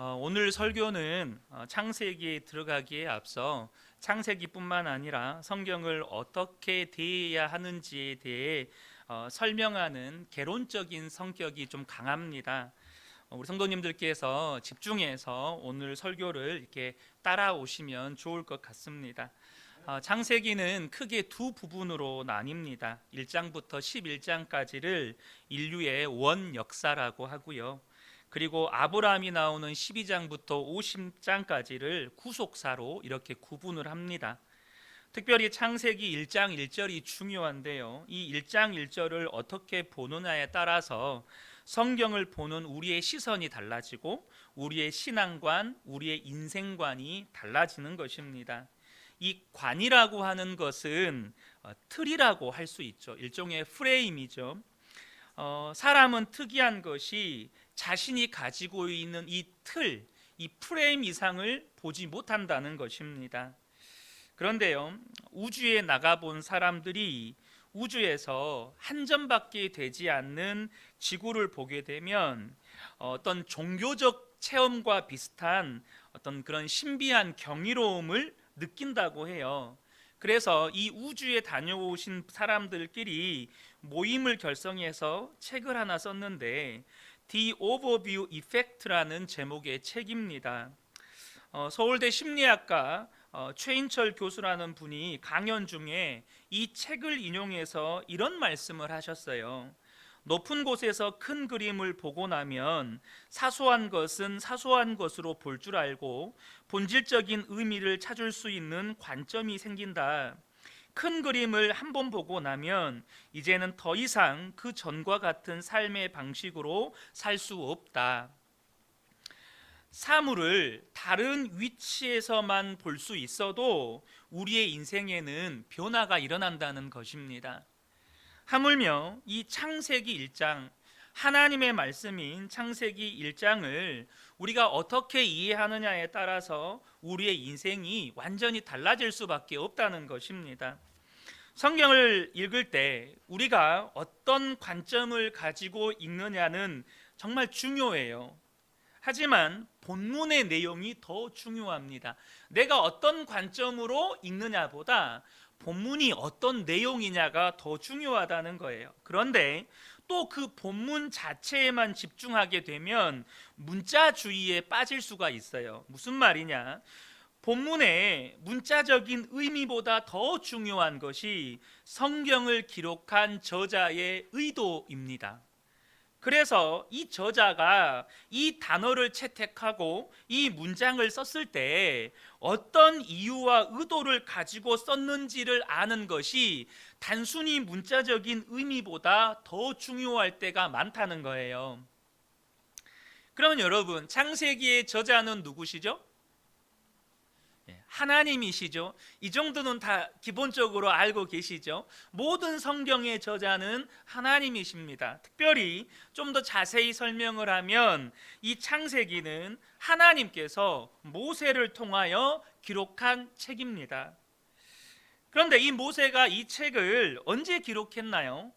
오늘 설교는 창세기에 들어가기에 앞서 창세기뿐만 아니라 성경을 어떻게 대해야 하는지에 대해 설명하는 개론적인 성격이 좀 강합니다. 우리 성도님들께서 집중해서 오늘 설교를 이렇게 따라오시면 좋을 것 같습니다. 창세기는 크게 두 부분으로 나뉩니다. 1장부터 11장까지를 인류의 원 역사라고 하고요. 그리고 아브라함이 나오는 12장부터 50장까지를 구속사로 이렇게 구분을 합니다. 특별히 창세기 1장 1절이 중요한데요. 이 1장 1절을 어떻게 보느냐에 따라서 성경을 보는 우리의 시선이 달라지고 우리의 신앙관, 우리의 인생관이 달라지는 것입니다. 이 관이라고 하는 것은 틀이라고 할 수 있죠. 일종의 프레임이죠. 사람은 특이한 것이 자신이 가지고 있는 이 틀, 이 프레임 이상을 보지 못한다는 것입니다. 그런데요, 우주에 나가본 사람들이 우주에서 한 점밖에 되지 않는 지구를 보게 되면 어떤 종교적 체험과 비슷한 어떤 그런 신비한 경이로움을 느낀다고 해요. 그래서 이 우주에 다녀오신 사람들끼리 모임을 결성해서 책을 하나 썼는데 The Overview Effect라는 제목의 책입니다. 서울대 심리학과 최인철 교수라는 분이 강연 중에 이 책을 인용해서 이런 말씀을 하셨어요. 높은 곳에서 큰 그림을 보고 나면 사소한 것은 사소한 것으로 볼 줄 알고 본질적인 의미를 찾을 수 있는 관점이 생긴다. 큰 그림을 한 번 보고 나면 이제는 더 이상 그 전과 같은 삶의 방식으로 살 수 없다. 사물을 다른 위치에서만 볼 수 있어도 우리의 인생에는 변화가 일어난다는 것입니다. 하물며 이 창세기 1장, 하나님의 말씀인 창세기 1장을 우리가 어떻게 이해하느냐에 따라서 우리의 인생이 완전히 달라질 수밖에 없다는 것입니다. 성경을 읽을 때 우리가 어떤 관점을 가지고 읽느냐는 정말 중요해요. 하지만 본문의 내용이 더 중요합니다. 내가 어떤 관점으로 읽느냐보다 본문이 어떤 내용이냐가 더 중요하다는 거예요. 그런데 또 그 본문 자체에만 집중하게 되면 문자주의에 빠질 수가 있어요. 무슨 말이냐? 본문의 문자적인 의미보다 더 중요한 것이 성경을 기록한 저자의 의도입니다. 그래서 이 저자가 이 단어를 채택하고 이 문장을 썼을 때 어떤 이유와 의도를 가지고 썼는지를 아는 것이 단순히 문자적인 의미보다 더 중요할 때가 많다는 거예요. 그러면 여러분, 창세기의 저자는 누구시죠? 하나님이시죠. 이 정도는 다 기본적으로 알고 계시죠. 모든 성경의 저자는 하나님이십니다. 특별히 좀 더 자세히 설명을 하면 이 창세기는 하나님께서 모세를 통하여 기록한 책입니다. 그런데 이 모세가 이 책을 언제 기록했나요?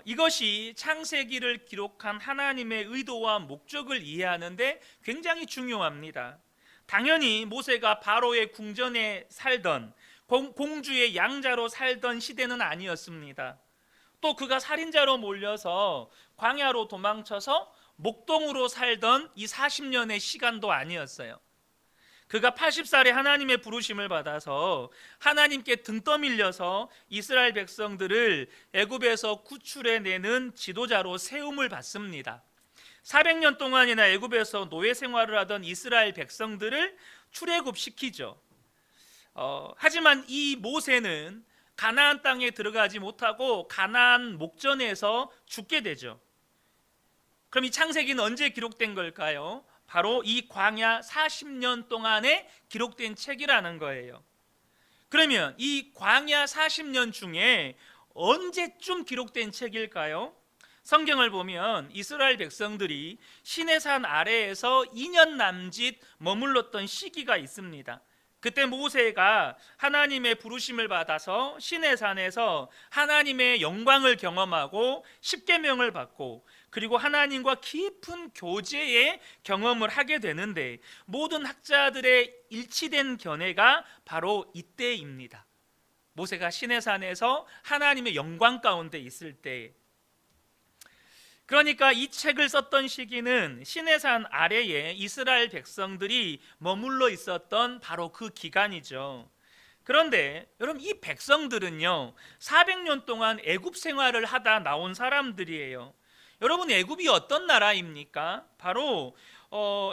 이것이 창세기를 기록한 하나님의 의도와 목적을 이해하는데 굉장히 중요합니다. 당연히 모세가 바로의 궁전에 살던 공주의 양자로 살던 시대는 아니었습니다. 또 그가 살인자로 몰려서 광야로 도망쳐서 목동으로 살던 이 40년의 시간도 아니었어요. 그가 80살에 하나님의 부르심을 받아서 하나님께 등 떠밀려서 이스라엘 백성들을 애굽에서 구출해내는 지도자로 세움을 받습니다. 400년 동안이나 애굽에서 노예 생활을 하던 이스라엘 백성들을 출애굽시키죠. 하지만 이 모세는 가나안 땅에 들어가지 못하고 가나안 목전에서 죽게 되죠. 그럼 이 창세기는 언제 기록된 걸까요? 바로 이 광야 40년 동안에 기록된 책이라는 거예요. 그러면 이 광야 40년 중에 언제쯤 기록된 책일까요? 성경을 보면 이스라엘 백성들이 시내산 아래에서 2년 남짓 머물렀던 시기가 있습니다. 그때 모세가 하나님의 부르심을 받아서 시내산에서 하나님의 영광을 경험하고 십계명을 받고 그리고 하나님과 깊은 교제의 경험을 하게 되는데, 모든 학자들의 일치된 견해가 바로 이때입니다. 모세가 시내산에서 하나님의 영광 가운데 있을 때, 그러니까 이 책을 썼던 시기는 시내산 아래에 이스라엘 백성들이 머물러 있었던 바로 그 기간이죠. 그런데 여러분, 이 백성들은요 400년 동안 애굽 생활을 하다 나온 사람들이에요. 여러분, 애굽이 어떤 나라입니까? 바로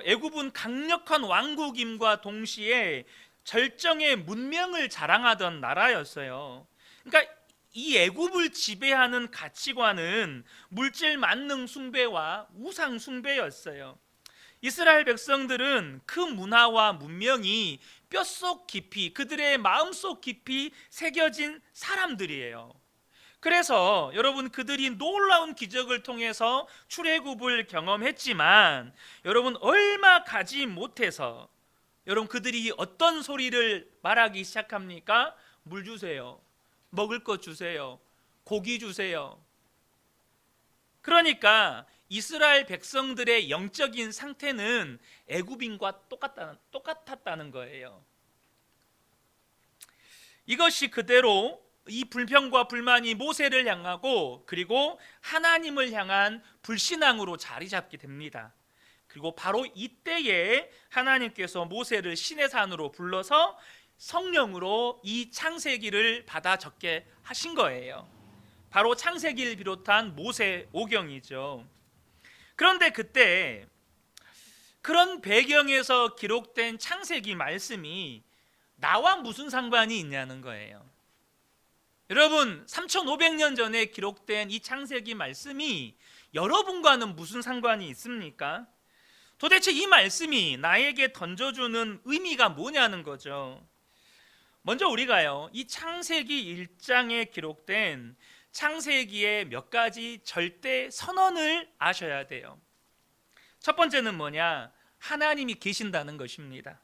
애굽은 강력한 왕국임과 동시에 절정의 문명을 자랑하던 나라였어요. 그러니까 이 애굽을 지배하는 가치관은 물질 만능 숭배와 우상 숭배였어요. 이스라엘 백성들은 그 문화와 문명이 뼛속 깊이, 그들의 마음속 깊이 새겨진 사람들이에요. 그래서 여러분, 그들이 놀라운 기적을 통해서 출애굽을 경험했지만, 여러분 얼마 가지 못해서 여러분 그들이 어떤 소리를 말하기 시작합니까? 물 주세요, 먹을 것 주세요, 고기 주세요. 그러니까 이스라엘 백성들의 영적인 상태는 애굽인과 똑같았다는 거예요. 이것이 그대로 이 불평과 불만이 모세를 향하고 그리고 하나님을 향한 불신앙으로 자리 잡게 됩니다. 그리고 바로 이때에 하나님께서 모세를 시내산으로 불러서 성령으로 이 창세기를 받아 적게 하신 거예요. 바로 창세기를 비롯한 모세오경이죠. 그런데 그때 그런 배경에서 기록된 창세기 말씀이 나와 무슨 상관이 있냐는 거예요. 여러분, 3500년 전에 기록된 이 창세기 말씀이 여러분과는 무슨 상관이 있습니까? 도대체 이 말씀이 나에게 던져주는 의미가 뭐냐는 거죠. 먼저 우리가요, 이 창세기 1장에 기록된 창세기의 몇 가지 절대 선언을 아셔야 돼요. 첫 번째는 뭐냐? 하나님이 계신다는 것입니다.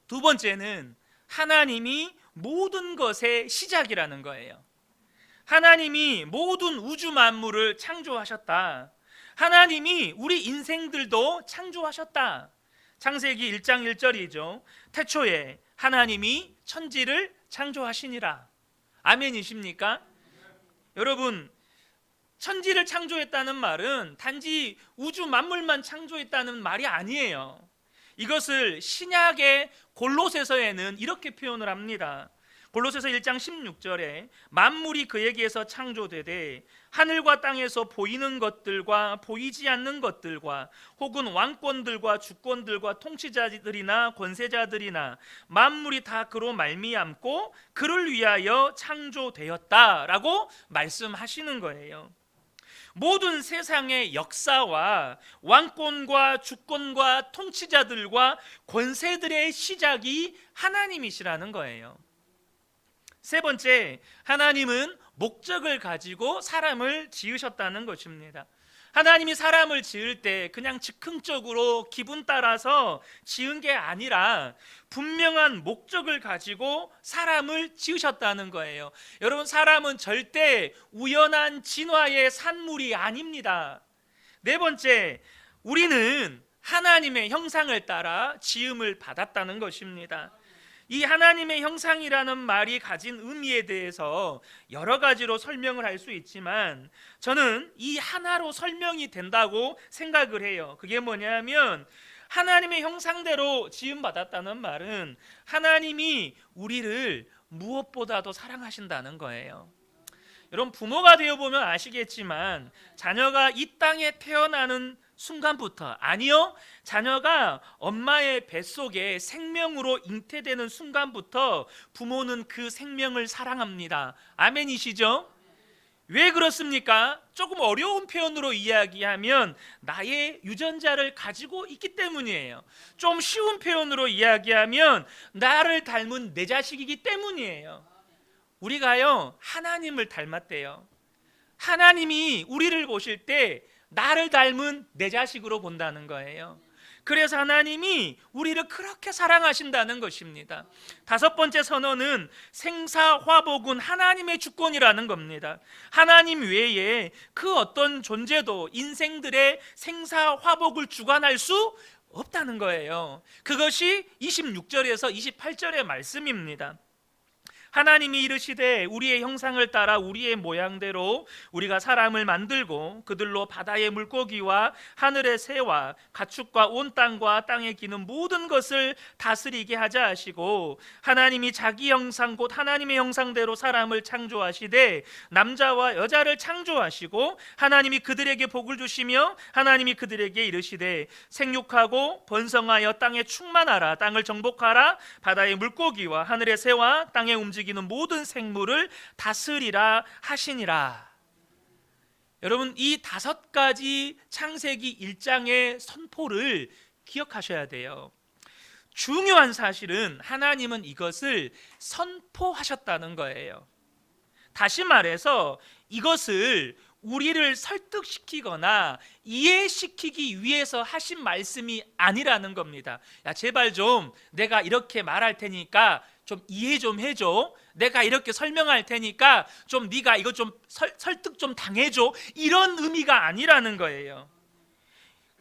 두 번째는 하나님이 모든 것의 시작이라는 거예요. 하나님이 모든 우주 만물을 창조하셨다. 하나님이 우리 인생들도 창조하셨다. 창세기 1장 1절이죠. 태초에 하나님이 천지를 창조하시니라. 아멘이십니까? 여러분, 천지를 창조했다는 말은 단지 우주 만물만 창조했다는 말이 아니에요. 이것을 신약의 골로새서에는 이렇게 표현을 합니다. 골로새서 1장 16절에 만물이 그에게서 창조되되 하늘과 땅에서 보이는 것들과 보이지 않는 것들과 혹은 왕권들과 주권들과 통치자들이나 권세자들이나 만물이 다 그로 말미암고 그를 위하여 창조되었다라고 말씀하시는 거예요. 모든 세상의 역사와 왕권과 주권과 통치자들과 권세들의 시작이 하나님이시라는 거예요. 세 번째, 하나님은 목적을 가지고 사람을 지으셨다는 것입니다. 하나님이 사람을 지을 때 그냥 즉흥적으로 기분 따라서 지은 게 아니라 분명한 목적을 가지고 사람을 지으셨다는 거예요. 여러분, 사람은 절대 우연한 진화의 산물이 아닙니다. 네 번째, 우리는 하나님의 형상을 따라 지음을 받았다는 것입니다. 이 하나님의 형상이라는 말이 가진 의미에 대해서 여러 가지로 설명을 할 수 있지만 저는 이 하나로 설명이 된다고 생각을 해요. 그게 뭐냐면 하나님의 형상대로 지음받았다는 말은 하나님이 우리를 무엇보다도 사랑하신다는 거예요. 여러분, 부모가 되어보면 아시겠지만 자녀가 이 땅에 태어나는 순간부터, 아니요, 자녀가 엄마의 뱃속에 생명으로 잉태되는 순간부터 부모는 그 생명을 사랑합니다. 아멘이시죠? 왜 그렇습니까? 조금 어려운 표현으로 이야기하면 나의 유전자를 가지고 있기 때문이에요. 좀 쉬운 표현으로 이야기하면 나를 닮은 내 자식이기 때문이에요. 우리가요, 하나님을 닮았대요. 하나님이 우리를 보실 때 나를 닮은 내 자식으로 본다는 거예요. 그래서 하나님이 우리를 그렇게 사랑하신다는 것입니다. 다섯 번째 선언은 생사화복은 하나님의 주권이라는 겁니다. 하나님 외에 그 어떤 존재도 인생들의 생사화복을 주관할 수 없다는 거예요. 그것이 26절에서 28절의 말씀입니다. 하나님이 이르시되 우리의 형상을 따라 우리의 모양대로 우리가 사람을 만들고 그들로 바다의 물고기와 하늘의 새와 가축과 온 땅과 땅에 기는 모든 것을 다스리게 하자 하시고, 하나님이 자기 형상 곧 하나님의 형상대로 사람을 창조하시되 남자와 여자를 창조하시고, 하나님이 그들에게 복을 주시며 하나님이 그들에게 이르시되 생육하고 번성하여 땅에 충만하라, 땅을 정복하라, 바다의 물고기와 하늘의 새와 땅에 움직이는 모든 생물을 다스리라 하시니라. 여러분, 이 다섯 가지 창세기 1장의 선포를 기억하셔야 돼요. 중요한 사실은 하나님은 이것을 선포하셨다는 거예요. 다시 말해서 이것을 우리를 설득시키거나 이해시키기 위해서 하신 말씀이 아니라는 겁니다. 야, 제발 좀 내가 이렇게 말할 테니까 좀 이해 좀 해줘. 내가 이렇게 설명할 테니까 좀 네가 이거 좀 설득 좀 당해줘. 이런 의미가 아니라는 거예요.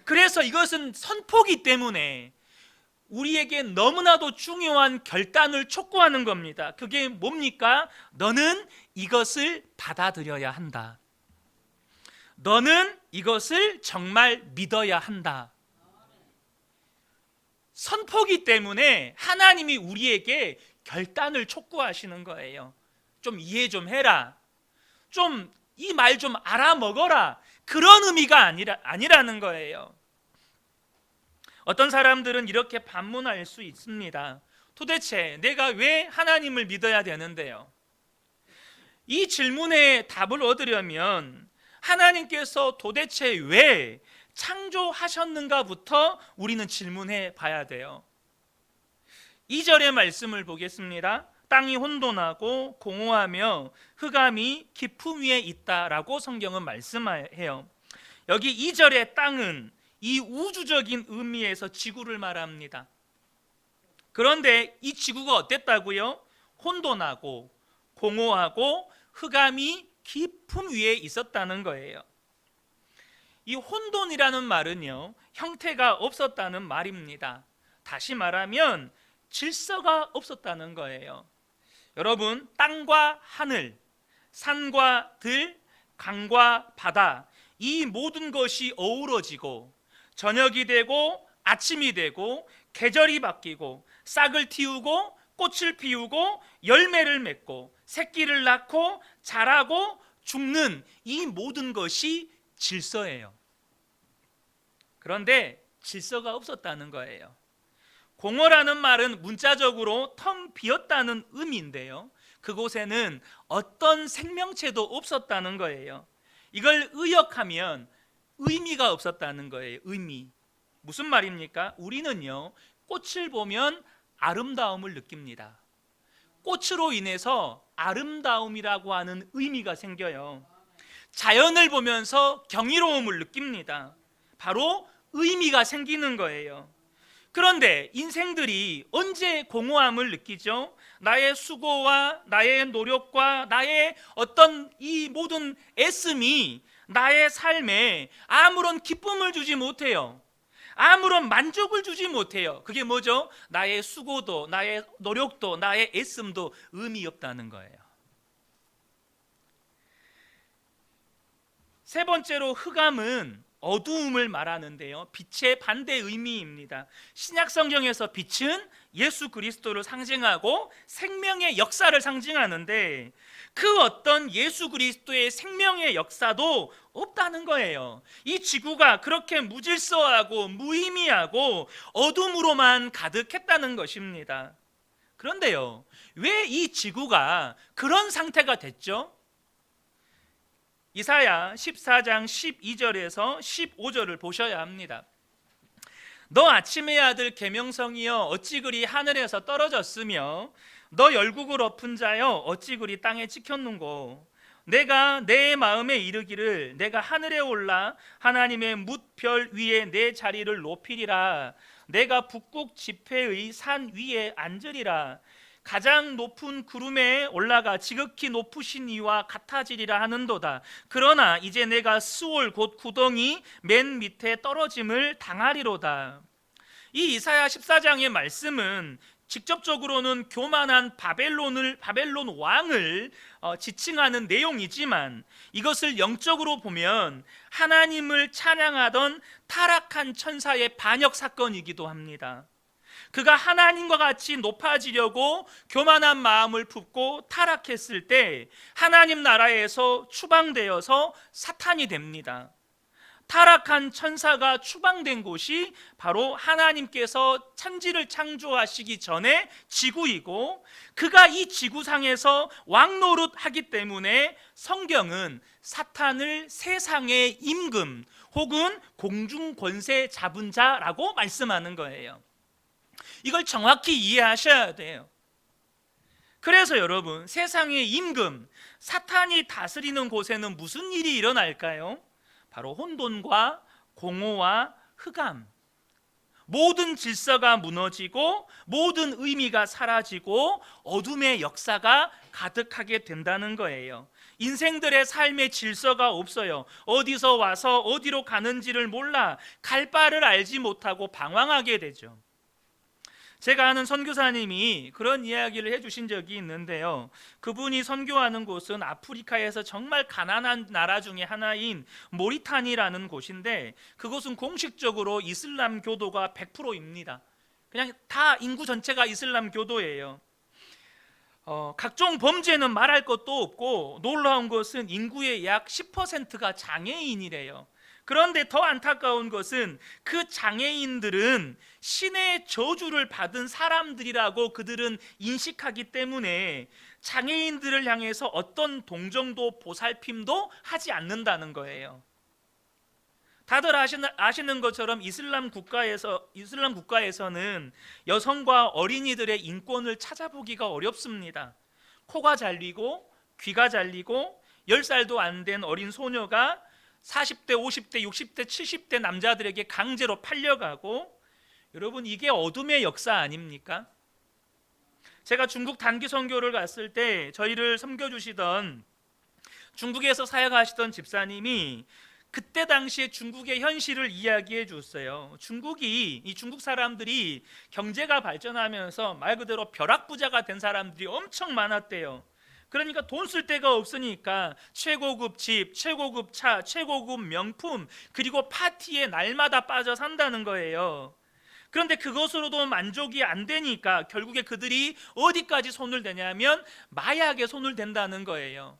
그래서 이것은 선포기 때문에 우리에게 너무나도 중요한 결단을 촉구하는 겁니다. 그게 뭡니까? 너는 이것을 받아들여야 한다. 너는 이것을 정말 믿어야 한다. 선포기 때문에 하나님이 우리에게 결단을 촉구하시는 거예요. 좀 이해 좀 해라. 좀 이 말 좀 알아먹어라. 그런 의미가 아니라는 거예요. 어떤 사람들은 이렇게 반문할 수 있습니다. 도대체 내가 왜 하나님을 믿어야 되는데요? 이 질문에 답을 얻으려면 하나님께서 도대체 왜 창조하셨는가부터 우리는 질문해 봐야 돼요. 2절의 말씀을 보겠습니다. 땅이 혼돈하고 공허하며 흑암이 깊음 위에 있다라고 성경은 말씀해요. 여기 2절의 땅은 이 우주적인 의미에서 지구를 말합니다. 그런데 이 지구가 어땠다고요? 혼돈하고 공허하고 흑암이 깊음 위에 있었다는 거예요. 이 혼돈이라는 말은요, 형태가 없었다는 말입니다. 다시 말하면 질서가 없었다는 거예요. 여러분, 땅과 하늘, 산과 들, 강과 바다, 이 모든 것이 어우러지고 저녁이 되고 아침이 되고 계절이 바뀌고 싹을 틔우고 꽃을 피우고 열매를 맺고 새끼를 낳고 자라고 죽는 이 모든 것이 질서예요. 그런데 질서가 없었다는 거예요. 공허라는 말은 문자적으로 텅 비었다는 의미인데요, 그곳에는 어떤 생명체도 없었다는 거예요. 이걸 의역하면 의미가 없었다는 거예요. 의미. 무슨 말입니까? 우리는요, 꽃을 보면 아름다움을 느낍니다. 꽃으로 인해서 아름다움이라고 하는 의미가 생겨요. 자연을 보면서 경이로움을 느낍니다. 바로 의미가 생기는 거예요. 그런데 인생들이 언제 공허함을 느끼죠? 나의 수고와 나의 노력과 나의 어떤 이 모든 애씀이 나의 삶에 아무런 기쁨을 주지 못해요. 아무런 만족을 주지 못해요. 그게 뭐죠? 나의 수고도 나의 노력도 나의 애씀도 의미 없다는 거예요. 세 번째로 흑암은 어두움을 말하는데요, 빛의 반대 의미입니다. 신약 성경에서 빛은 예수 그리스도를 상징하고 생명의 역사를 상징하는데 그 어떤 예수 그리스도의 생명의 역사도 없다는 거예요. 이 지구가 그렇게 무질서하고 무의미하고 어둠으로만 가득했다는 것입니다. 그런데요, 왜 이 지구가 그런 상태가 됐죠? 이사야 14장 12절에서 15절을 보셔야 합니다. 너 아침의 아들 계명성이여 어찌 그리 하늘에서 떨어졌으며 너 열국을 엎은 자여 어찌 그리 땅에 찍혔는고 내가 내 마음에 이르기를 내가 하늘에 올라 하나님의 뭇별 위에 내 자리를 높이리라. 내가 북극 지폐의 산 위에 앉으리라. 가장 높은 구름에 올라가 지극히 높으신 이와 같아지리라 하는도다. 그러나 이제 내가 스올 곧 구덩이 맨 밑에 떨어짐을 당하리로다. 이 이사야 14장의 말씀은 직접적으로는 교만한 바벨론 왕을 지칭하는 내용이지만, 이것을 영적으로 보면 하나님을 찬양하던 타락한 천사의 반역 사건이기도 합니다. 그가 하나님과 같이 높아지려고 교만한 마음을 품고 타락했을 때 하나님 나라에서 추방되어서 사탄이 됩니다. 타락한 천사가 추방된 곳이 바로 하나님께서 천지를 창조하시기 전에 지구이고, 그가 이 지구상에서 왕노릇하기 때문에 성경은 사탄을 세상의 임금 혹은 공중 권세 잡은 자라고 말씀하는 거예요. 이걸 정확히 이해하셔야 돼요. 그래서 여러분, 세상의 임금 사탄이 다스리는 곳에는 무슨 일이 일어날까요? 바로 혼돈과 공허와 흑암, 모든 질서가 무너지고 모든 의미가 사라지고 어둠의 역사가 가득하게 된다는 거예요. 인생들의 삶의 질서가 없어요. 어디서 와서 어디로 가는지를 몰라 갈 바를 알지 못하고 방황하게 되죠. 제가 아는 선교사님이 그런 이야기를 해주신 적이 있는데요. 그분이 선교하는 곳은 아프리카에서 정말 가난한 나라 중에 하나인 모리타니라는 곳인데, 그곳은 공식적으로 이슬람 교도가 100%입니다. 그냥 다 인구 전체가 이슬람 교도예요. 각종 범죄는 말할 것도 없고, 놀라운 것은 인구의 약 10%가 장애인이래요. 그런데 더 안타까운 것은 그 장애인들은 신의 저주를 받은 사람들이라고 그들은 인식하기 때문에 장애인들을 향해서 어떤 동정도 보살핌도 하지 않는다는 거예요. 다들 아시는 것처럼 이슬람 국가에서는 여성과 어린이들의 인권을 찾아보기가 어렵습니다. 코가 잘리고 귀가 잘리고 10살도 안 된 어린 소녀가 40대, 50대, 60대, 70대 남자들에게 강제로 팔려가고, 여러분, 이게 어둠의 역사 아닙니까? 제가 중국 단기 선교를 갔을 때 저희를 섬겨주시던 중국에서 사역하시던 집사님이 그때 당시에 중국의 현실을 이야기해 줬어요. 이 중국 사람들이 경제가 발전하면서 말 그대로 벼락부자가 된 사람들이 엄청 많았대요. 그러니까 돈 쓸 데가 없으니까 최고급 집, 최고급 차, 최고급 명품, 그리고 파티에 날마다 빠져 산다는 거예요. 그런데 그것으로도 만족이 안 되니까 결국에 그들이 어디까지 손을 대냐면 마약에 손을 댄다는 거예요.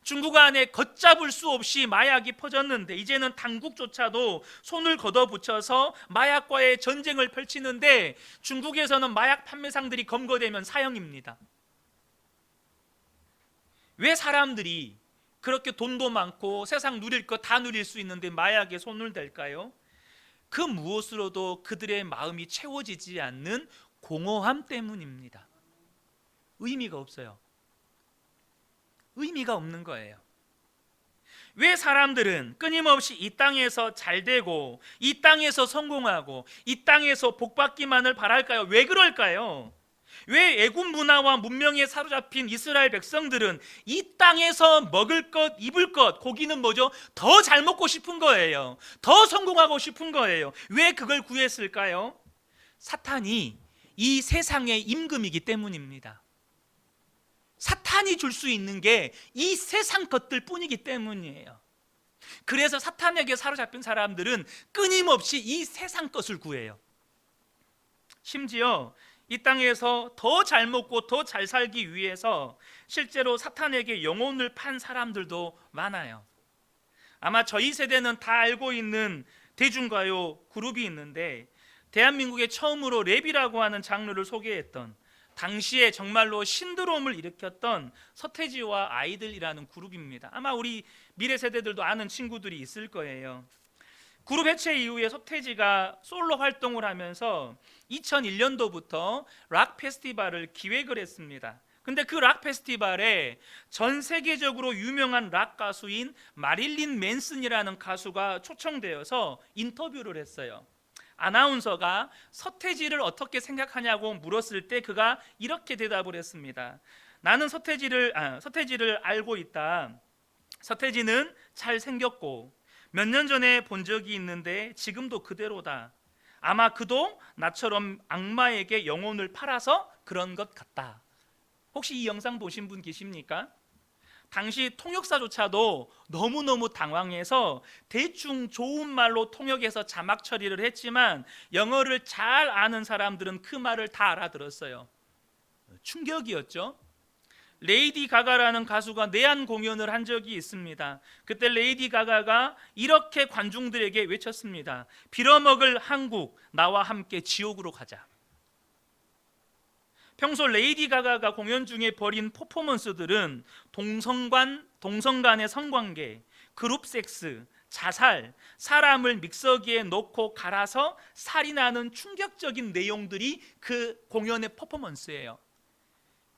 중국 안에 걷잡을 수 없이 마약이 퍼졌는데 이제는 당국조차도 손을 걷어붙여서 마약과의 전쟁을 펼치는데, 중국에서는 마약 판매상들이 검거되면 사형입니다. 왜 사람들이 그렇게 돈도 많고 세상 누릴 거 다 누릴 수 있는데 마약에 손을 댈까요? 그 무엇으로도 그들의 마음이 채워지지 않는 공허함 때문입니다. 의미가 없어요. 의미가 없는 거예요. 왜 사람들은 끊임없이 이 땅에서 잘 되고 이 땅에서 성공하고 이 땅에서 복받기만을 바랄까요? 왜 그럴까요? 왜 애굽 문화와 문명에 사로잡힌 이스라엘 백성들은 이 땅에서 먹을 것, 입을 것, 고기는 뭐죠? 더 잘 먹고 싶은 거예요. 더 성공하고 싶은 거예요. 왜 그걸 구했을까요? 사탄이 이 세상의 임금이기 때문입니다. 사탄이 줄 수 있는 게 이 세상 것들 뿐이기 때문이에요. 그래서 사탄에게 사로잡힌 사람들은 끊임없이 이 세상 것을 구해요. 심지어 이 땅에서 더 잘 먹고 더 잘 살기 위해서 실제로 사탄에게 영혼을 판 사람들도 많아요. 아마 저희 세대는 다 알고 있는 대중가요 그룹이 있는데, 대한민국에 처음으로 랩이라고 하는 장르를 소개했던, 당시에 정말로 신드롬을 일으켰던 서태지와 아이들이라는 그룹입니다. 아마 우리 미래 세대들도 아는 친구들이 있을 거예요. 그룹 해체 이후에 서태지가 솔로 활동을 하면서 2001년도부터 락 페스티벌을 기획을 했습니다. 근데 그 락 페스티벌에 전 세계적으로 유명한 락 가수인 마릴린 맨슨이라는 가수가 초청되어서 인터뷰를 했어요. 아나운서가 서태지를 어떻게 생각하냐고 물었을 때 그가 이렇게 대답을 했습니다. 나는 서태지를 알고 있다. 서태지는 잘생겼고 몇 년 전에 본 적이 있는데 지금도 그대로다. 아마 그도 나처럼 악마에게 영혼을 팔아서 그런 것 같다. 혹시 이 영상 보신 분 계십니까? 당시 통역사조차도 너무너무 당황해서 대충 좋은 말로 통역해서 자막 처리를 했지만 영어를 잘 아는 사람들은 그 말을 다 알아들었어요. 충격이었죠. 레이디 가가라는 가수가 내한 공연을 한 적이 있습니다. 그때 레이디 가가가 이렇게 관중들에게 외쳤습니다. 빌어먹을 한국, 나와 함께 지옥으로 가자. 평소 레이디 가가가 공연 중에 벌인 퍼포먼스들은 동성 간의 성관계, 그룹 섹스, 자살, 사람을 믹서기에 넣고 갈아서 살인하는 충격적인 내용들이 그 공연의 퍼포먼스예요.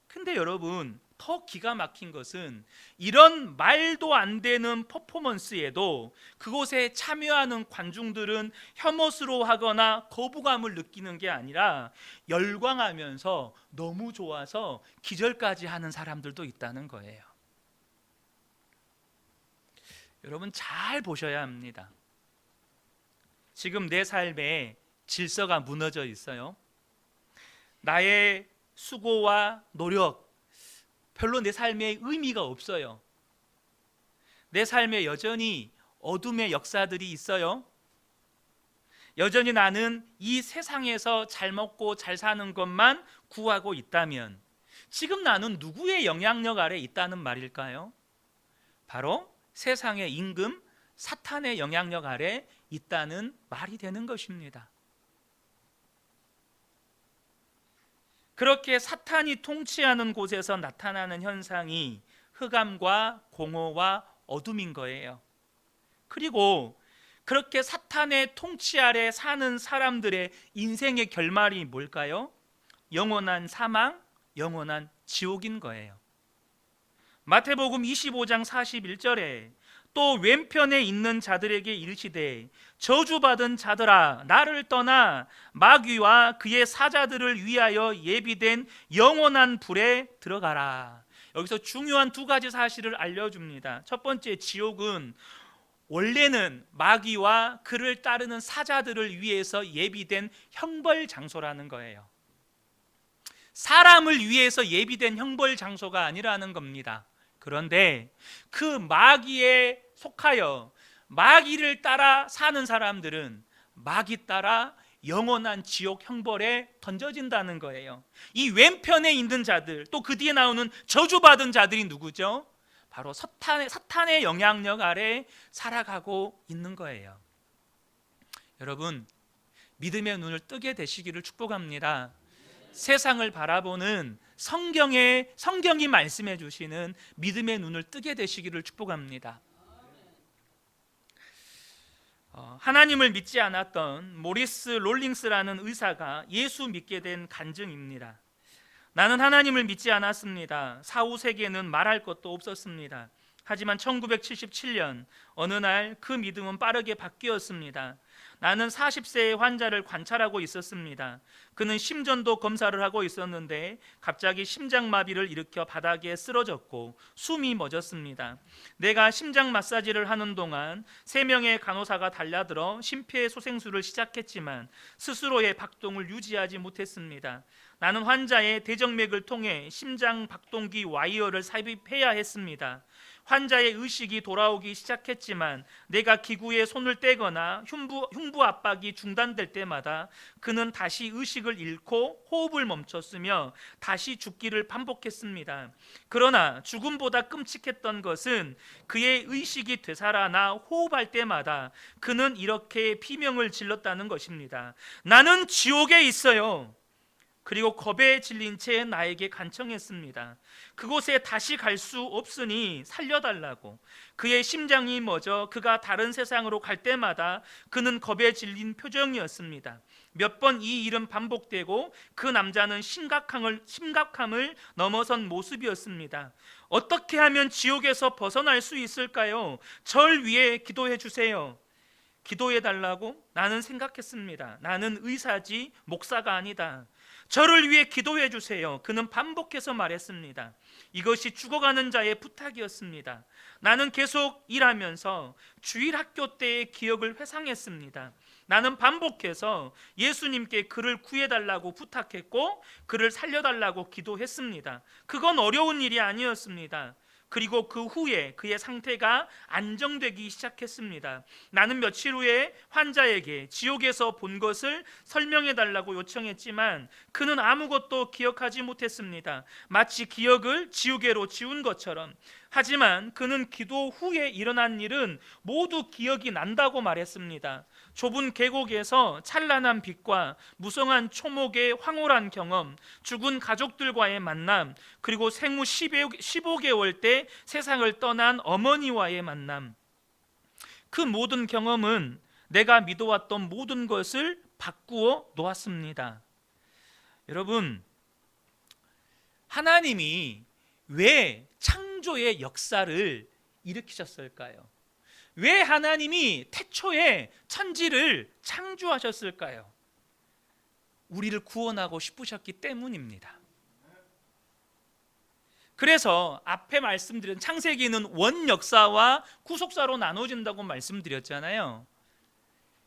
근데 여러분, 더 기가 막힌 것은 이런 말도 안 되는 퍼포먼스에도 그곳에 참여하는 관중들은 혐오스러워하거나 거부감을 느끼는 게 아니라 열광하면서 너무 좋아서 기절까지 하는 사람들도 있다는 거예요. 여러분 잘 보셔야 합니다. 지금 내 삶에 질서가 무너져 있어요. 나의 수고와 노력 별로 내 삶에 의미가 없어요. 내 삶에 여전히 어둠의 역사들이 있어요. 여전히 나는 이 세상에서 잘 먹고 잘 사는 것만 구하고 있다면 지금 나는 누구의 영향력 아래 있다는 말일까요? 바로 세상의 임금 사탄의 영향력 아래 있다는 말이 되는 것입니다. 그렇게 사탄이 통치하는 곳에서 나타나는 현상이 흑암과 공허와 어둠인 거예요. 그리고 그렇게 사탄의 통치 아래 사는 사람들의 인생의 결말이 뭘까요? 영원한 사망, 영원한 지옥인 거예요. 마태복음 25장 41절에 또 왼편에 있는 자들에게 이르시되 저주받은 자들아 나를 떠나 마귀와 그의 사자들을 위하여 예비된 영원한 불에 들어가라. 여기서 중요한 두 가지 사실을 알려줍니다. 첫 번째, 지옥은 원래는 마귀와 그를 따르는 사자들을 위해서 예비된 형벌 장소라는 거예요. 사람을 위해서 예비된 형벌 장소가 아니라는 겁니다. 그런데 그 마귀에 속하여 마귀를 따라 사는 사람들은 마귀 따라 영원한 지옥 형벌에 던져진다는 거예요. 이 왼편에 있는 자들, 또 그 뒤에 나오는 저주받은 자들이 누구죠? 바로 사탄의 영향력 아래 살아가고 있는 거예요. 여러분, 믿음의 눈을 뜨게 되시기를 축복합니다. 세상을 바라보는 성경이 말씀해 주시는 믿음의 눈을 뜨게 되시기를 축복합니다. 하나님을 믿지 않았던 모리스 롤링스라는 의사가 예수 믿게 된 간증입니다. 나는 하나님을 믿지 않았습니다. 사후 세계는 말할 것도 없었습니다. 하지만 1977년 어느 날 그 믿음은 빠르게 바뀌었습니다. 나는 40세의 환자를 관찰하고 있었습니다. 그는 심전도 검사를 하고 있었는데 갑자기 심장마비를 일으켜 바닥에 쓰러졌고 숨이 멎었습니다. 내가 심장 마사지를 하는 동안 3명의 간호사가 달려들어 심폐소생술을 시작했지만 스스로의 박동을 유지하지 못했습니다. 나는 환자의 대정맥을 통해 심장 박동기 와이어를 삽입해야 했습니다. 환자의 의식이 돌아오기 시작했지만 내가 기구에 손을 떼거나 흉부 압박이 중단될 때마다 그는 다시 의식을 잃고 호흡을 멈췄으며 다시 죽기를 반복했습니다. 그러나 죽음보다 끔찍했던 것은 그의 의식이 되살아나 호흡할 때마다 그는 이렇게 비명을 질렀다는 것입니다. 나는 지옥에 있어요. 그리고 겁에 질린 채 나에게 간청했습니다. 그곳에 다시 갈 수 없으니 살려달라고. 그의 심장이 멎어 그가 다른 세상으로 갈 때마다 그는 겁에 질린 표정이었습니다. 몇 번 이 일은 반복되고 그 남자는 심각함을 넘어선 모습이었습니다. 어떻게 하면 지옥에서 벗어날 수 있을까요? 절 위해 기도해 주세요. 기도해 달라고? 나는 생각했습니다. 나는 의사지 목사가 아니다. 저를 위해 기도해 주세요. 그는 반복해서 말했습니다. 이것이 죽어가는 자의 부탁이었습니다. 나는 계속 일하면서 주일 학교 때의 기억을 회상했습니다. 나는 반복해서 예수님께 그를 구해달라고 부탁했고 그를 살려달라고 기도했습니다. 그건 어려운 일이 아니었습니다. 그리고 그 후에 그의 상태가 안정되기 시작했습니다. 나는 며칠 후에 환자에게 지옥에서 본 것을 설명해 달라고 요청했지만 그는 아무것도 기억하지 못했습니다. 마치 기억을 지우개로 지운 것처럼. 하지만 그는 기도 후에 일어난 일은 모두 기억이 난다고 말했습니다. 좁은 계곡에서 찬란한 빛과 무성한 초목의 황홀한 경험, 죽은 가족들과의 만남, 그리고 생후 15개월 때 세상을 떠난 어머니와의 만남. 그 모든 경험은 내가 믿어왔던 모든 것을 바꾸어 놓았습니다. 여러분, 하나님이 왜 창조의 역사를 일으키셨을까요? 왜 하나님이 태초에 천지를 창조하셨을까요? 우리를 구원하고 싶으셨기 때문입니다. 그래서 앞에 말씀드린 창세기는 원역사와 후속사로 나눠진다고 말씀드렸잖아요.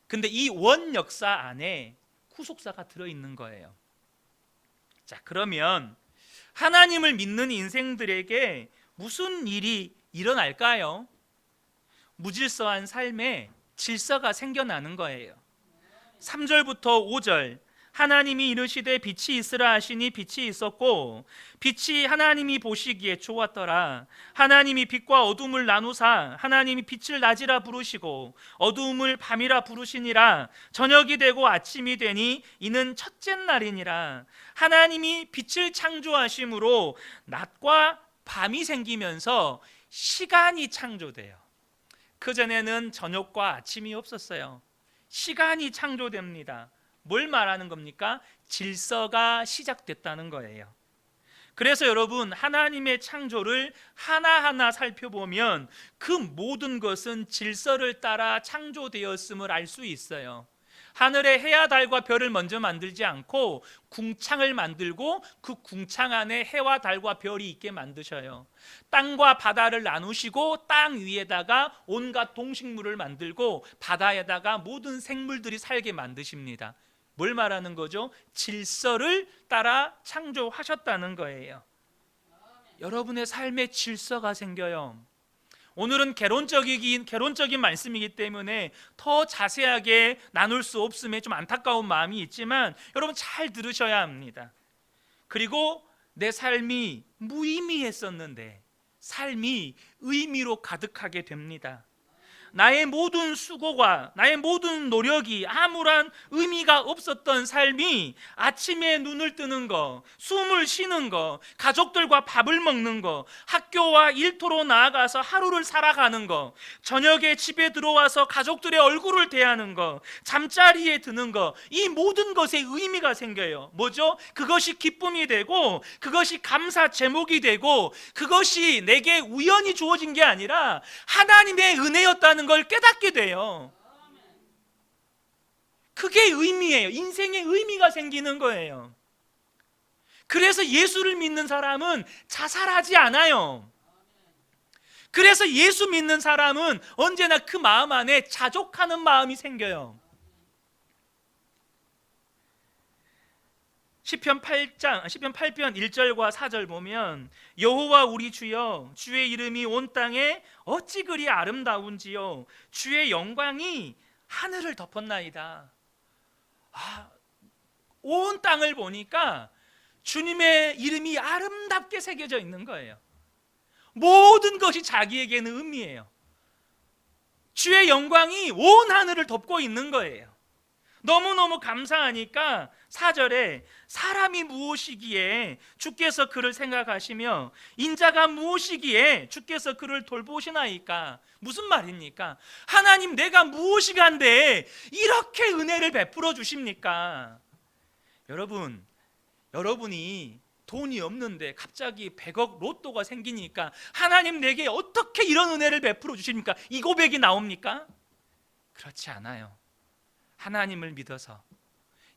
근데 이 원역사 안에 후속사가 들어있는 거예요. 자, 그러면 하나님을 믿는 인생들에게 무슨 일이 일어날까요? 무질서한 삶에 질서가 생겨나는 거예요. 3절부터 5절, 하나님이 이르시되 빛이 있으라 하시니 빛이 있었고 빛이 하나님이 보시기에 좋았더라. 하나님이 빛과 어둠을 나누사 하나님이 빛을 낮이라 부르시고 어두움을 밤이라 부르시니라. 저녁이 되고 아침이 되니 이는 첫째 날이니라. 하나님이 빛을 창조하심으로 낮과 밤이 생기면서 시간이 창조돼요. 그전에는 저녁과 아침이 없었어요. 시간이 창조됩니다. 뭘 말하는 겁니까? 질서가 시작됐다는 거예요. 그래서 여러분, 하나님의 창조를 하나하나 살펴보면 그 모든 것은 질서를 따라 창조되었음을 알 수 있어요. 하늘에 해와 달과 별을 먼저 만들지 않고 궁창을 만들고 그 궁창 안에 해와 달과 별이 있게 만드셔요. 땅과 바다를 나누시고 땅 위에다가 온갖 동식물을 만들고 바다에다가 모든 생물들이 살게 만드십니다. 뭘 말하는 거죠? 질서를 따라 창조하셨다는 거예요. 여러분의 삶에 질서가 생겨요. 오늘은 개론적인 말씀이기 때문에 더 자세하게 나눌 수 없음에 좀 안타까운 마음이 있지만 여러분 잘 들으셔야 합니다. 그리고 내 삶이 무의미했었는데 삶이 의미로 가득하게 됩니다. 나의 모든 수고가 나의 모든 노력이 아무런 의미가 없었던 삶이 아침에 눈을 뜨는 거, 숨을 쉬는 거, 가족들과 밥을 먹는 거, 학교와 일터로 나아가서 하루를 살아가는 거, 저녁에 집에 들어와서 가족들의 얼굴을 대하는 거, 잠자리에 드는 거, 이 모든 것에 의미가 생겨요. 뭐죠? 그것이 기쁨이 되고 그것이 감사 제목이 되고 그것이 내게 우연히 주어진 게 아니라 하나님의 은혜였다는 걸 깨닫게 돼요. 그게 의미예요. 인생의 의미가 생기는 거예요. 그래서 예수를 믿는 사람은 자살하지 않아요. 그래서 예수 믿는 사람은 언제나 그 마음 안에 자족하는 마음이 생겨요. 시편 8편 1절과 4절 보면 여호와 우리 주여 주의 이름이 온 땅에 어찌 그리 아름다운지요 주의 영광이 하늘을 덮었나이다. 온 땅을 보니까 주님의 이름이 아름답게 새겨져 있는 거예요. 모든 것이 자기에게는 의미예요. 주의 영광이 온 하늘을 덮고 있는 거예요. 너무너무 감사하니까 4절에 사람이 무엇이기에 주께서 그를 생각하시며 인자가 무엇이기에 주께서 그를 돌보시나이까. 무슨 말입니까? 하나님, 내가 무엇이간데 이렇게 은혜를 베풀어 주십니까? 여러분이 돈이 없는데 갑자기 100억 로또가 생기니까 하나님, 내게 어떻게 이런 은혜를 베풀어 주십니까? 이 고백이 나옵니까? 그렇지 않아요. 하나님을 믿어서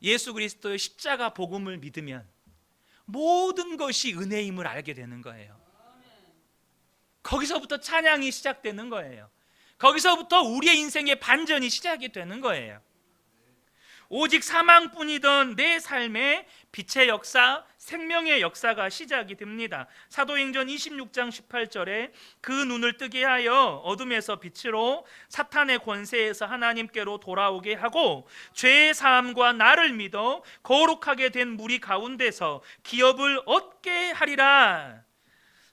예수 그리스도의 십자가 복음을 믿으면 모든 것이 은혜임을 알게 되는 거예요. 거기서부터 찬양이 시작되는 거예요. 거기서부터 우리의 인생의 반전이 시작이 되는 거예요. 오직 사망뿐이던 내 삶에 빛의 역사, 생명의 역사가 시작이 됩니다. 사도행전 26장 18절에 그 눈을 뜨게 하여 어둠에서 빛으로 사탄의 권세에서 하나님께로 돌아오게 하고 죄의 사함과 나를 믿어 거룩하게 된 무리 가운데서 기업을 얻게 하리라.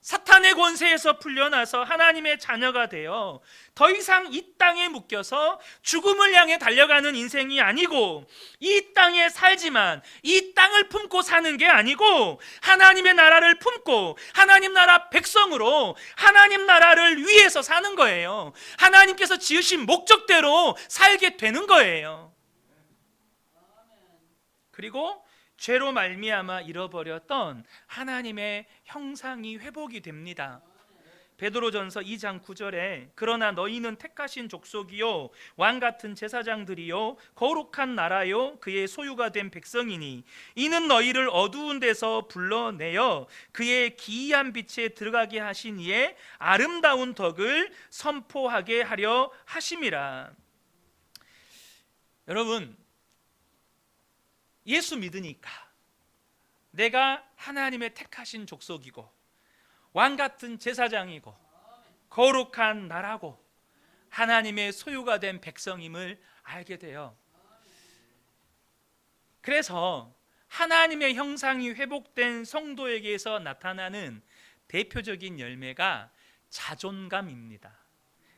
사탄의 권세에서 풀려나서 하나님의 자녀가 되어 더 이상 이 땅에 묶여서 죽음을 향해 달려가는 인생이 아니고, 이 땅에 살지만 이 땅을 품고 사는 게 아니고 하나님의 나라를 품고 하나님 나라 백성으로 하나님 나라를 위해서 사는 거예요. 하나님께서 지으신 목적대로 살게 되는 거예요. 그리고 죄로 말미암아 잃어버렸던 하나님의 형상이 회복이 됩니다. 베드로전서 2장 9절에 그러나 너희는 택하신 족속이요 왕같은 제사장들이요 거룩한 나라요 그의 소유가 된 백성이니 이는 너희를 어두운 데서 불러내어 그의 기이한 빛에 들어가게 하신 이의 아름다운 덕을 선포하게 하려 하심이라. 여러분, 예수 믿으니까 내가 하나님의 택하신 족속이고 왕같은 제사장이고 거룩한 나라고 하나님의 소유가 된 백성임을 알게 돼요. 그래서 하나님의 형상이 회복된 성도에게서 나타나는 대표적인 열매가 자존감입니다.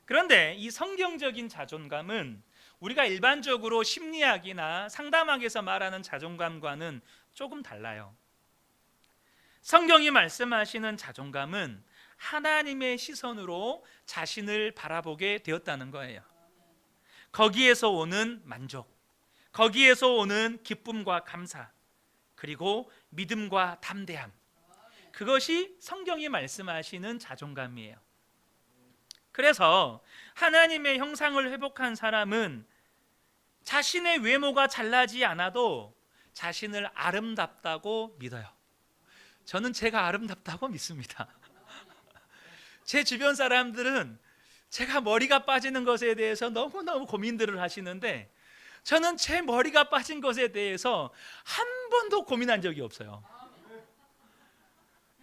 그런데 이 성경적인 자존감은 우리가 일반적으로 심리학이나 상담학에서 말하는 자존감과는 조금 달라요. 성경이 말씀하시는 자존감은 하나님의 시선으로 자신을 바라보게 되었다는 거예요. 거기에서 오는 만족, 거기에서 오는 기쁨과 감사, 그리고 믿음과 담대함, 그것이 성경이 말씀하시는 자존감이에요. 그래서 하나님의 형상을 회복한 사람은 자신의 외모가 잘나지 않아도 자신을 아름답다고 믿어요. 저는 제가 아름답다고 믿습니다. 제 주변 사람들은 제가 머리가 빠지는 것에 대해서 너무너무 고민들을 하시는데 저는 제 머리가 빠진 것에 대해서 한 번도 고민한 적이 없어요.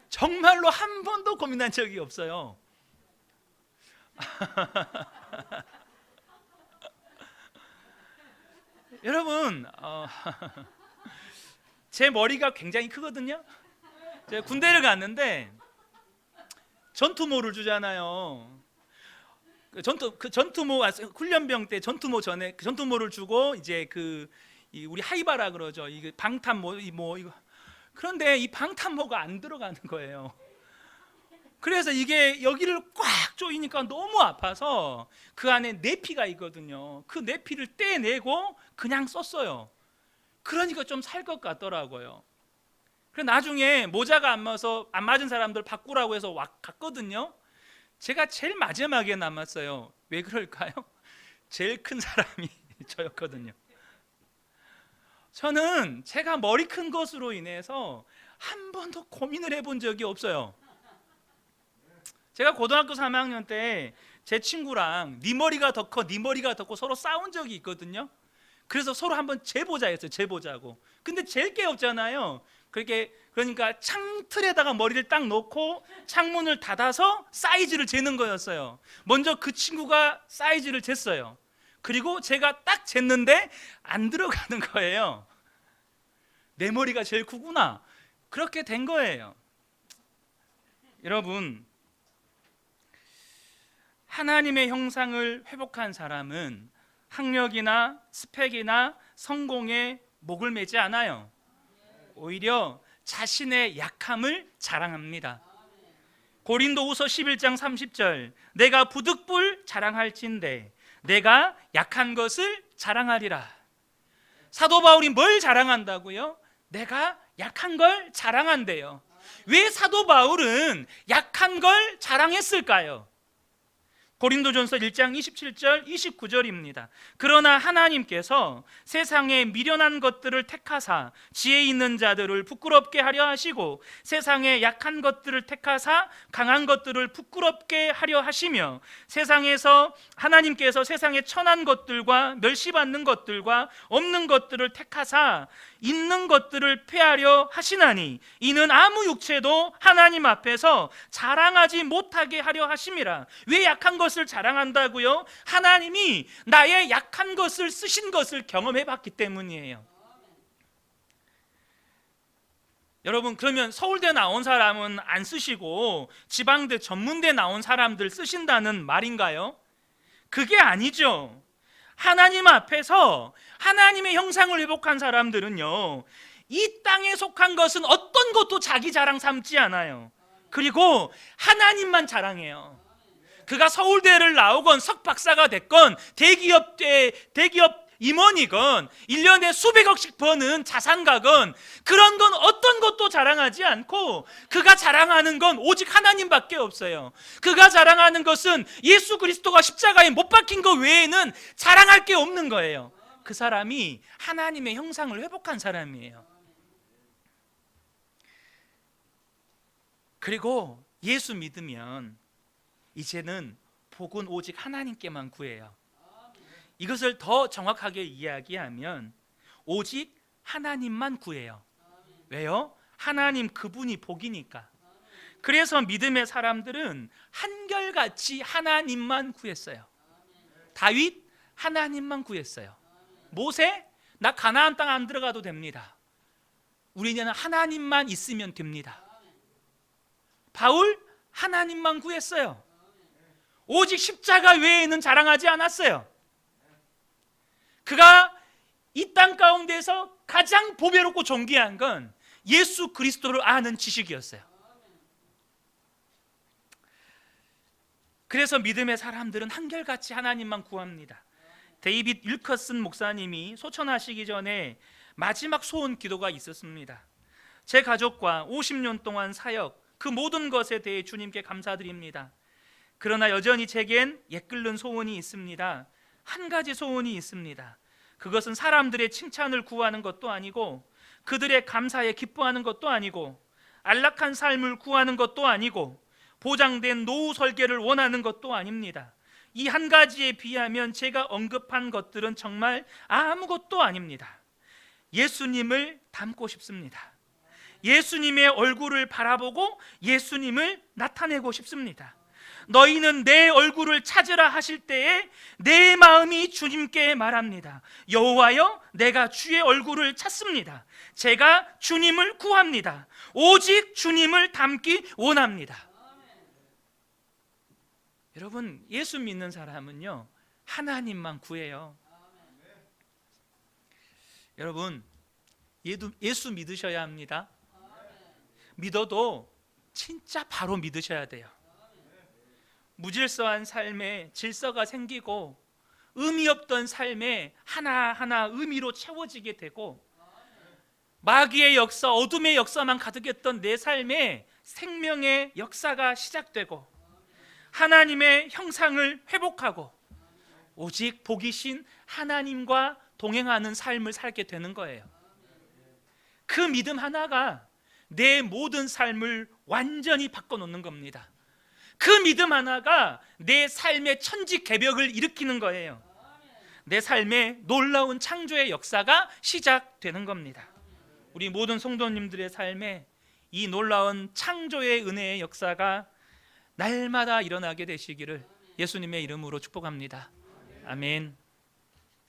정말로 한 번도 고민한 적이 없어요. 여러분, 제 머리가 굉장히 크거든요. 제가 군대를 갔는데 전투모를 주잖아요. 전투모 훈련병 때 전투모 전에 그 전투모를 주고 이제 우리 하이바라 그러죠. 이게 방탄모 이거. 그런데 이 방탄모가 안 들어가는 거예요. 그래서 이게 여기를 꽉 조이니까 너무 아파서 그 안에 내피가 있거든요. 그 내피를 떼내고 그냥 썼어요. 그러니까 좀 살 것 같더라고요. 그래서 나중에 모자가 안 맞은 사람들 바꾸라고 해서 갔거든요. 제가 제일 마지막에 남았어요. 왜 그럴까요? 제일 큰 사람이 저였거든요. 저는 제가 머리 큰 것으로 인해서 한 번도 고민을 해본 적이 없어요. 제가 고등학교 3학년 때 제 친구랑 네 머리가 더 커, 네 머리가 더 커 서로 싸운 적이 있거든요. 그래서 서로 한번 재보자 했어요. 재보자고. 근데 잴 게 없잖아요. 그러니까 창틀에다가 머리를 딱 놓고 창문을 닫아서 사이즈를 재는 거였어요. 먼저 그 친구가 사이즈를 쟀어요. 그리고 제가 딱 쟀는데 안 들어가는 거예요. 내 머리가 제일 크구나. 그렇게 된 거예요. 여러분, 하나님의 형상을 회복한 사람은 학력이나 스펙이나 성공에 목을 매지 않아요. 오히려 자신의 약함을 자랑합니다. 고린도후서 11장 30절, 내가 부득불 자랑할진대 내가 약한 것을 자랑하리라. 사도 바울이 뭘 자랑한다고요? 내가 약한 걸 자랑한대요. 왜 사도 바울은 약한 걸 자랑했을까요? 고린도전서 1장 27절 29절입니다. 그러나 하나님께서 세상에 미련한 것들을 택하사 지혜 있는 자들을 부끄럽게 하려 하시고 세상에 약한 것들을 택하사 강한 것들을 부끄럽게 하려 하시며 하나님께서 세상에 천한 것들과 멸시받는 것들과 없는 것들을 택하사 있는 것들을 폐하려 하시나니 이는 아무 육체도 하나님 앞에서 자랑하지 못하게 하려 하심이라. 왜 약한 것을 자랑한다고요? 하나님이 나의 약한 것을 쓰신 것을 경험해 봤기 때문이에요. 여러분, 그러면 서울대 나온 사람은 안 쓰시고 지방대 전문대 나온 사람들 쓰신다는 말인가요? 그게 아니죠. 하나님 앞에서 하나님의 형상을 회복한 사람들은요, 이 땅에 속한 것은 어떤 것도 자기 자랑 삼지 않아요. 그리고 하나님만 자랑해요. 그가 서울대를 나오건 석박사가 됐건 대기업 임원이건 1년에 수백억씩 버는 자산가건 그런 건 어떤 것도 자랑하지 않고 그가 자랑하는 건 오직 하나님밖에 없어요. 그가 자랑하는 것은 예수 그리스도가 십자가에 못 박힌 것 외에는 자랑할 게 없는 거예요. 그 사람이 하나님의 형상을 회복한 사람이에요. 그리고 예수 믿으면 이제는 복은 오직 하나님께만 구해요. 이것을 더 정확하게 이야기하면 오직 하나님만 구해요. 왜요? 하나님 그분이 복이니까. 그래서 믿음의 사람들은 한결같이 하나님만 구했어요. 다윗 하나님만 구했어요. 모세 나 가나안 땅 안 들어가도 됩니다. 우리는 하나님만 있으면 됩니다. 바울 하나님만 구했어요. 오직 십자가 외에는 자랑하지 않았어요. 그가 이 땅 가운데서 가장 보배롭고 존귀한 건 예수 그리스도를 아는 지식이었어요. 그래서 믿음의 사람들은 한결같이 하나님만 구합니다. 데이빗 윌커슨 목사님이 소천하시기 전에 마지막 소원 기도가 있었습니다. 제 가족과 50년 동안 사역, 그 모든 것에 대해 주님께 감사드립니다. 그러나 여전히 제겐 옛끓는 소원이 있습니다. 한 가지 소원이 있습니다. 그것은 사람들의 칭찬을 구하는 것도 아니고 그들의 감사에 기뻐하는 것도 아니고 안락한 삶을 구하는 것도 아니고 보장된 노후 설계를 원하는 것도 아닙니다. 이 한 가지에 비하면 제가 언급한 것들은 정말 아무것도 아닙니다. 예수님을 닮고 싶습니다. 예수님의 얼굴을 바라보고 예수님을 나타내고 싶습니다. 너희는 내 얼굴을 찾으라 하실 때에 내 마음이 주님께 말합니다. 여호와여, 내가 주의 얼굴을 찾습니다. 제가 주님을 구합니다. 오직 주님을 닮기 원합니다. 여러분, 예수 믿는 사람은요 하나님만 구해요. 여러분, 예수 믿으셔야 합니다. 믿어도 진짜 바로 믿으셔야 돼요. 무질서한 삶에 질서가 생기고 의미 없던 삶에 하나하나 의미로 채워지게 되고 마귀의 역사, 어둠의 역사만 가득했던 내 삶에 생명의 역사가 시작되고 하나님의 형상을 회복하고 오직 복이신 하나님과 동행하는 삶을 살게 되는 거예요. 그 믿음 하나가 내 모든 삶을 완전히 바꿔놓는 겁니다. 그 믿음 하나가 내 삶의 천지개벽을 일으키는 거예요. 내 삶에 놀라운 창조의 역사가 시작되는 겁니다. 우리 모든 성도님들의 삶에 이 놀라운 창조의 은혜의 역사가 날마다 일어나게 되시기를 예수님의 이름으로 축복합니다. 아멘.